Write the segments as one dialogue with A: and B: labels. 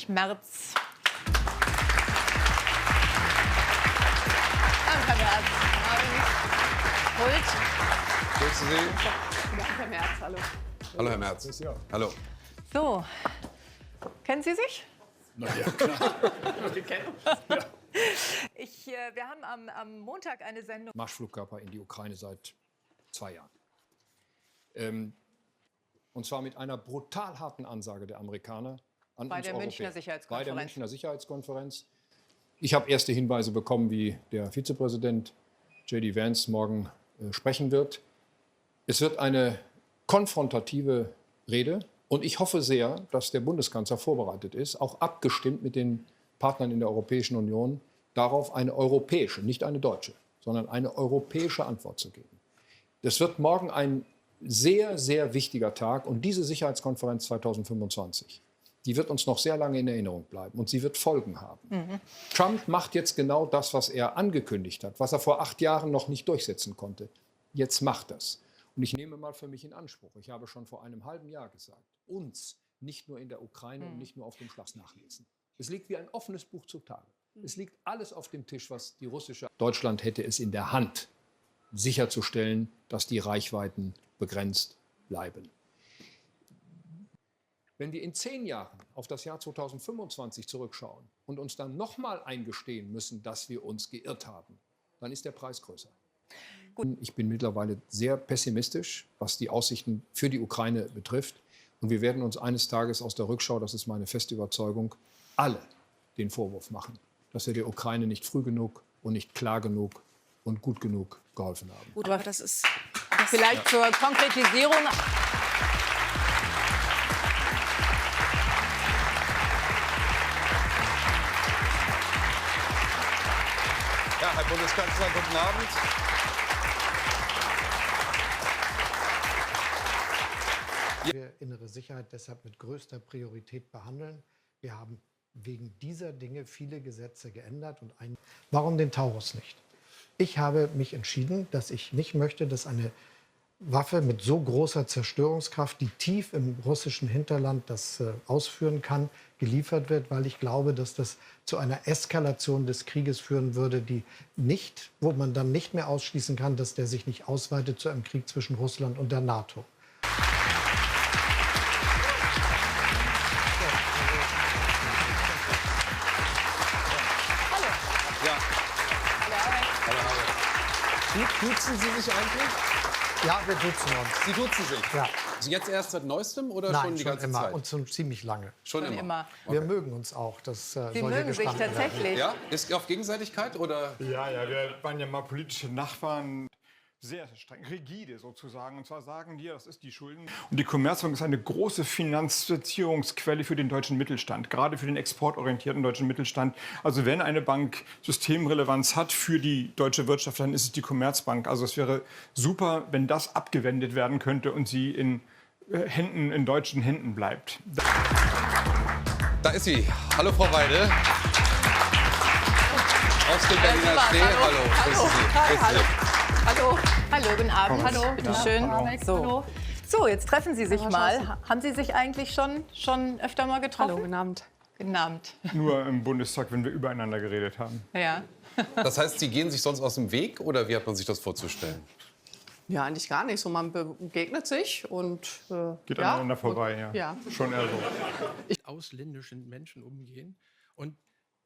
A: Merz. Danke, Merz. Hult.
B: Grüßen Sie.
A: Danke, Herr Merz. Hallo.
B: Hallo, Herr Merz. Hallo.
A: So, kennen Sie sich?
C: Na ja, klar.
A: Wir kennen uns. Wir haben am Montag eine Sendung.
C: Marschflugkörper in die Ukraine seit 2 Jahren. Und zwar mit einer brutal harten Ansage der Amerikaner an
A: Bei
C: uns
A: der
C: Europäer.
A: Münchner Sicherheitskonferenz.
C: Bei der Münchner Sicherheitskonferenz. Ich habe erste Hinweise bekommen, wie der Vizepräsident J.D. Vance morgen sprechen wird. Es wird eine konfrontative Rede. Und ich hoffe sehr, dass der Bundeskanzler vorbereitet ist, auch abgestimmt mit den Partnern in der Europäischen Union, darauf eine europäische, nicht eine deutsche, sondern eine europäische Antwort zu geben. Das wird morgen ein sehr, sehr wichtiger Tag. Und diese Sicherheitskonferenz 2025, die wird uns noch sehr lange in Erinnerung bleiben. Und sie wird Folgen haben. Trump macht jetzt genau das, was er angekündigt hat, was er vor 8 Jahren noch nicht durchsetzen konnte. Jetzt macht das. Und ich nehme mal für mich in Anspruch, ich habe schon vor einem halben Jahr gesagt, uns nicht nur in der Ukraine und nicht nur auf dem Schloss nachlesen. Es liegt wie ein offenes Buch zutage. Es liegt alles auf dem Tisch, was die russische... Deutschland hätte es in der Hand, sicherzustellen, dass die Reichweiten begrenzt bleiben. Wenn wir in 10 Jahren auf das Jahr 2025 zurückschauen und uns dann nochmal eingestehen müssen, dass wir uns geirrt haben, dann ist der Preis größer. Gut. Ich bin mittlerweile sehr pessimistisch, was die Aussichten für die Ukraine betrifft. Und wir werden uns eines Tages aus der Rückschau, das ist meine feste Überzeugung, alle den Vorwurf machen, dass wir der Ukraine nicht früh genug und nicht klar genug und gut genug geholfen haben.
A: Gut, aber das ist vielleicht zur Konkretisierung.
B: Ja, Herr Bundeskanzler, guten Abend.
D: Wir innere Sicherheit deshalb mit größter Priorität behandeln. Wir haben wegen dieser Dinge viele Gesetze geändert. Warum den Taurus nicht? Ich habe mich entschieden, dass ich nicht möchte, dass eine Waffe mit so großer Zerstörungskraft, die tief im russischen Hinterland das ausführen kann, geliefert wird, weil ich glaube, dass das zu einer Eskalation des Krieges führen würde, wo man dann nicht mehr ausschließen kann, dass der sich nicht ausweitet zu einem Krieg zwischen Russland und der NATO.
B: Duzen Sie sich eigentlich?
D: Ja, wir duzen uns.
B: Sie duzen sich?
D: Ja.
B: Also jetzt erst seit Neuestem oder
D: Nein,
B: schon die ganze
D: immer
B: Zeit?
D: und schon ziemlich lange.
B: Schon immer.
D: Wir mögen uns auch. Das
A: Sie
D: soll hier
A: mögen sich
D: gestanden werden.
A: tatsächlich.
B: Ja? Ist auf Gegenseitigkeit oder?
E: Ja, wir waren ja mal politische Nachbarn. Sehr streng, rigide sozusagen. Und zwar sagen die, das ist die Schulden. Und die Commerzbank ist eine große Finanzierungsquelle für den deutschen Mittelstand, gerade für den exportorientierten deutschen Mittelstand. Also wenn eine Bank Systemrelevanz hat für die deutsche Wirtschaft, dann ist es die Commerzbank. Also es wäre super, wenn das abgewendet werden könnte und sie in deutschen Händen bleibt.
B: Da ist sie. Hallo, Frau Weidel. Aus dem Berliner Schnee. Hallo. Grüßen Sie. Grüßen Sie.
A: Hallo, hallo, guten Abend. Hallo, bitte schön.
E: Hallo.
A: So, jetzt treffen Sie sich mal. Haben Sie sich eigentlich schon öfter mal getroffen?
F: Hallo, guten Abend.
A: Guten Abend.
E: Nur im Bundestag, wenn wir übereinander geredet haben.
A: Ja.
B: Das heißt, Sie gehen sich sonst aus dem Weg oder wie hat man sich das vorzustellen?
F: Ja, eigentlich gar nicht. So, man begegnet sich und
E: Geht
F: ja,
E: aneinander vorbei, ja.
F: Ja.
E: Schon eher so.
G: Ausländischen Menschen umgehen. Und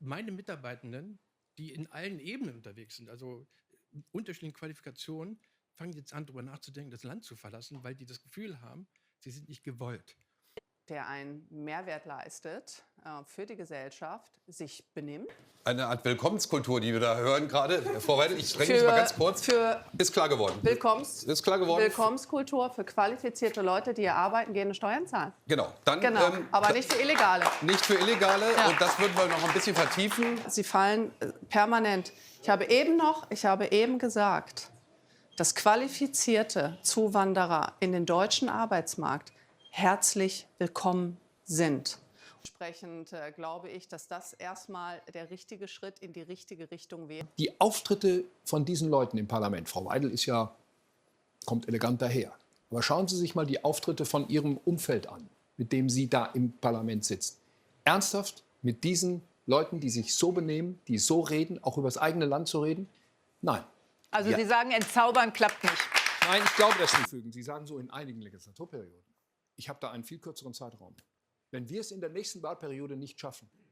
G: meine Mitarbeitenden, die in allen Ebenen unterwegs sind, also unterschiedlichen Qualifikationen, fangen jetzt an, darüber nachzudenken, das Land zu verlassen, weil die das Gefühl haben, sie sind nicht gewollt.
F: Der einen Mehrwert leistet für die Gesellschaft, sich benimmt.
B: Eine Art Willkommenskultur, die wir da hören gerade. Frau Weidel, ich strenge mich mal ganz kurz. Ist klar geworden.
F: Ist
B: klar geworden.
F: Willkommenskultur für qualifizierte Leute, die hier arbeiten, gehen und Steuern zahlen.
B: Genau. Dann,
F: Genau, aber nicht für Illegale.
B: Nicht für Illegale.
F: Ja.
B: Und das würden wir noch ein bisschen vertiefen.
F: Sie fallen permanent. Ich habe eben gesagt, dass qualifizierte Zuwanderer in den deutschen Arbeitsmarkt herzlich willkommen sind. Entsprechend glaube ich, dass das erstmal der richtige Schritt in die richtige Richtung wäre.
C: Die Auftritte von diesen Leuten im Parlament, Frau Weidel kommt elegant daher. Aber schauen Sie sich mal die Auftritte von Ihrem Umfeld an, mit dem Sie da im Parlament sitzen. ernsthaft mit diesen Leuten, die sich so benehmen, die so reden, auch über das eigene Land zu reden? Nein.
A: Also Sie sagen, entzaubern klappt nicht.
C: Nein, ich glaube das nicht fügen. Sie sagen so in einigen Legislaturperioden. Ich habe da einen viel kürzeren Zeitraum. Wenn wir es in der nächsten Wahlperiode nicht schaffen,